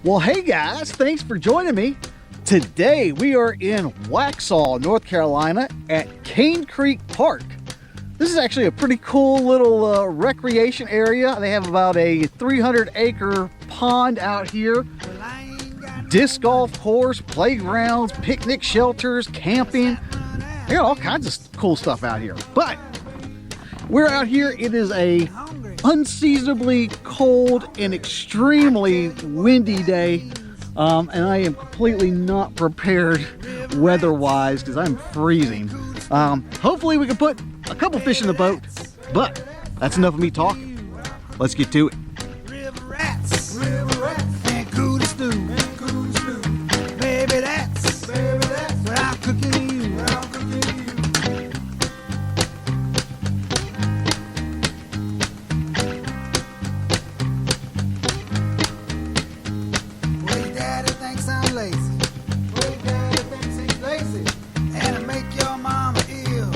Well, hey guys, thanks for joining me. Today we are in Waxhaw, North Carolina at Cane Creek Park. This is actually a pretty cool little recreation area. They have about a 300-acre pond out here. Disc golf course, playgrounds, picnic shelters, camping. They got all kinds of cool stuff out here. But we're out here, it is a unseasonably cold and extremely windy day. And I am completely not prepared weather-wise because I'm freezing. Hopefully we can put a couple fish in the boat, but that's enough of me talking. Let's get to it. River rats, and cool to stew. Baby, that's what I'm cooking you. Well, your daddy thinks I'm lazy. Well, your daddy thinks he's lazy. And it make your mama ill.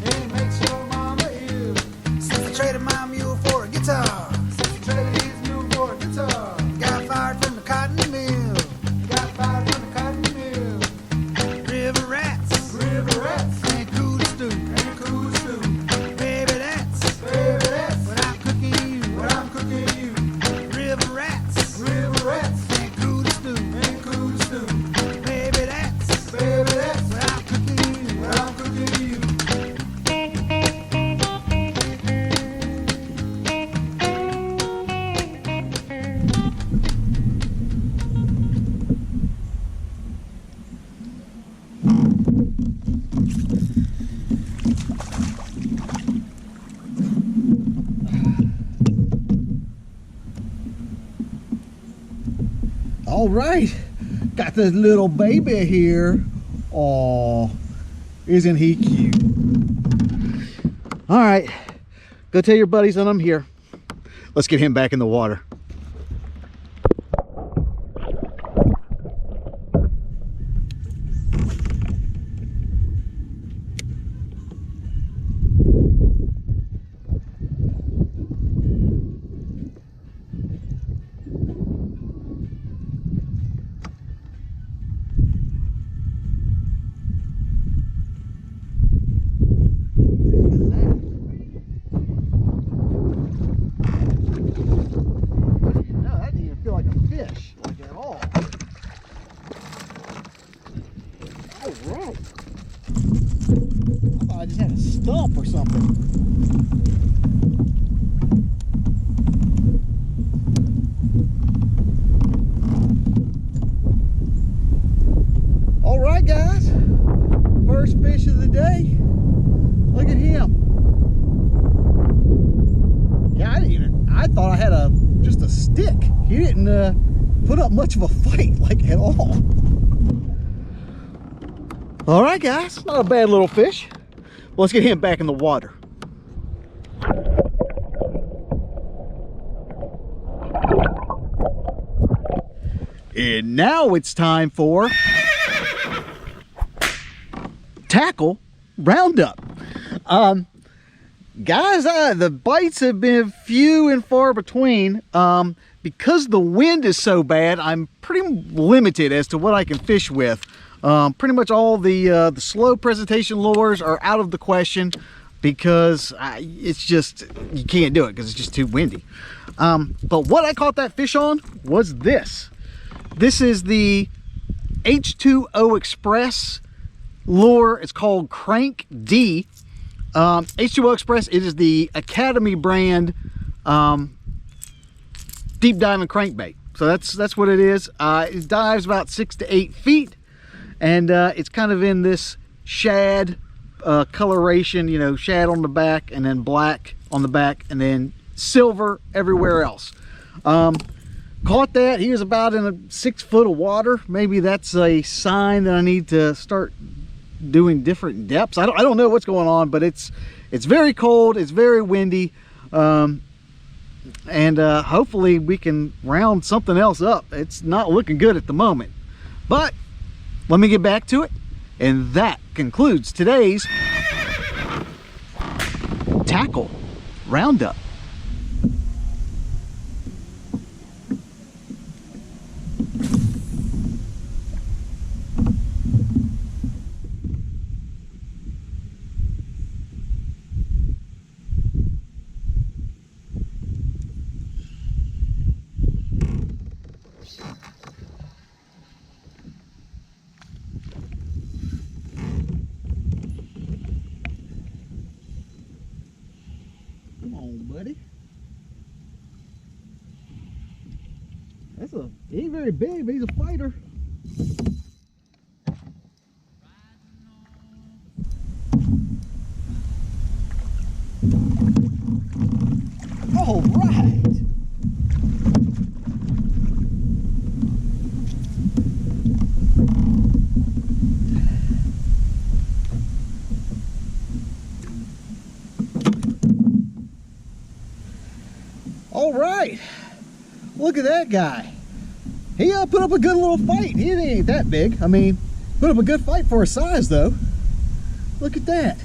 And it makes your mama ill. Since I traded my mule for a guitar. Got fired from the cotton mill. River rats, and cool to stew. Baby, that's what I'm cooking you. River rats, and cool to stew. Baby, that's what I'm cooking you. All right, got this little baby here. Oh, isn't he cute? All right, go tell your buddies that I'm here. Let's get him back in the water. I just had a stump or something. All right, guys. First fish of the day. Look at him. Yeah, I thought I had just a stick. He didn't put up much of a fight, like at all. All right, guys, not a bad little fish. Well, let's get him back in the water. And now it's time for tackle roundup. Guys, the bites have been few and far between. Because the wind is so bad, I'm pretty limited as to what I can fish with. Pretty much all the slow presentation lures are out of the question because it's just, you can't do it because it's just too windy. But what I caught that fish on was this. This is the H2O Express lure. It's called Crank D. H2O Express, it is the Academy brand deep diving crankbait. So that's what it is. It dives about 6 to 8 feet. And it's kind of in this shad coloration, you know, shad on the back and then black on the back and then silver everywhere else. Caught that. He was about in 6 foot of water. Maybe that's a sign that I need to start doing different depths. I don't know what's going on, but it's very cold. It's very windy. And hopefully we can round something else up. It's not looking good at the moment. But let me get back to it. And that concludes today's tackle roundup. He ain't very big, but he's a fighter. All right. All right. Look at that guy. He put up a good little fight. He ain't that big. I mean, put up a good fight for his size, though. Look at that.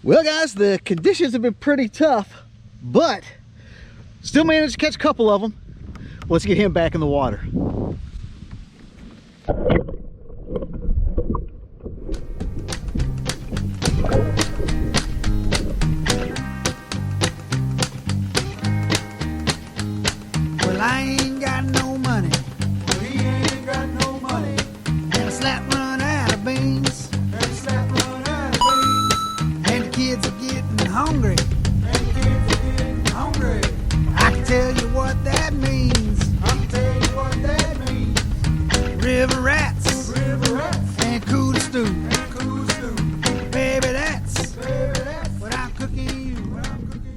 Well, guys, the conditions have been pretty tough, but still managed to catch a couple of them. Let's get him back in the water. Well, I ain't got no money. Well, he ain't got no money. And a slap run out of beans. And a slap run out of beans. And the kids are getting hungry. And the kids are getting hungry. I can tell you what that means. I can tell you what that means. River rats. River rats. And cool stew. And cool stew. Baby, that's what I'm cooking you. What I'm cooking you.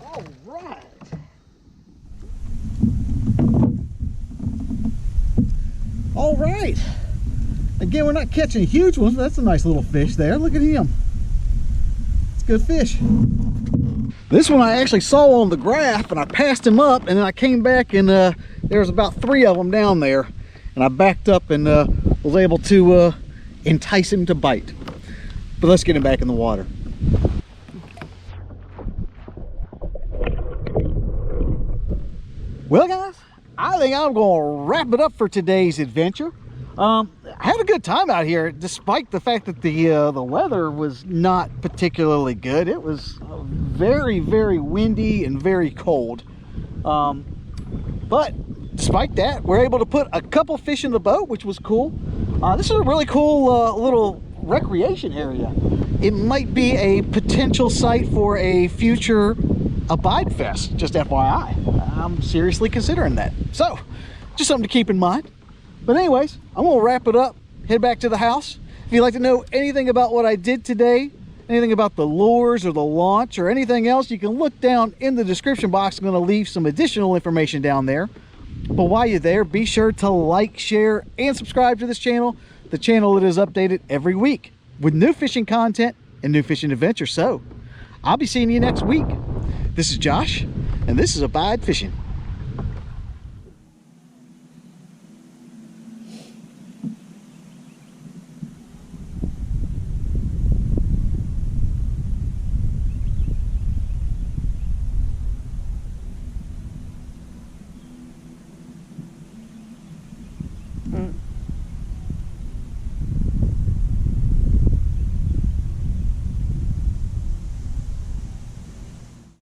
All right. All right. Again, we're not catching huge ones, but that's a nice little fish there. Look at him. It's a good fish. This one I actually saw on the graph, and I passed him up, and then I came back, and there's about 3 of them down there, and I backed up and was able to entice him to bite. But let's get him back in the water. Well, guys, I think I'm going to wrap it up for today's adventure. I had a good time out here, despite the fact that the weather was not particularly good. It was very, very windy and very cold. But despite that, we're able to put a couple fish in the boat, which was cool. This is a really cool little recreation area. It might be a potential site for a future Abidefest, just FYI. I'm seriously considering that. So, just something to keep in mind. But anyways, I'm gonna wrap it up, head back to the house. If you'd like to know anything about what I did today, anything about the lures or the launch or anything else, you can look down in the description box. I'm gonna leave some additional information down there. But while you're there, be sure to like, share, and subscribe to this channel. The channel that is updated every week with new fishing content and new fishing adventures. So, I'll be seeing you next week. This is Josh, and this is Abide Fishing.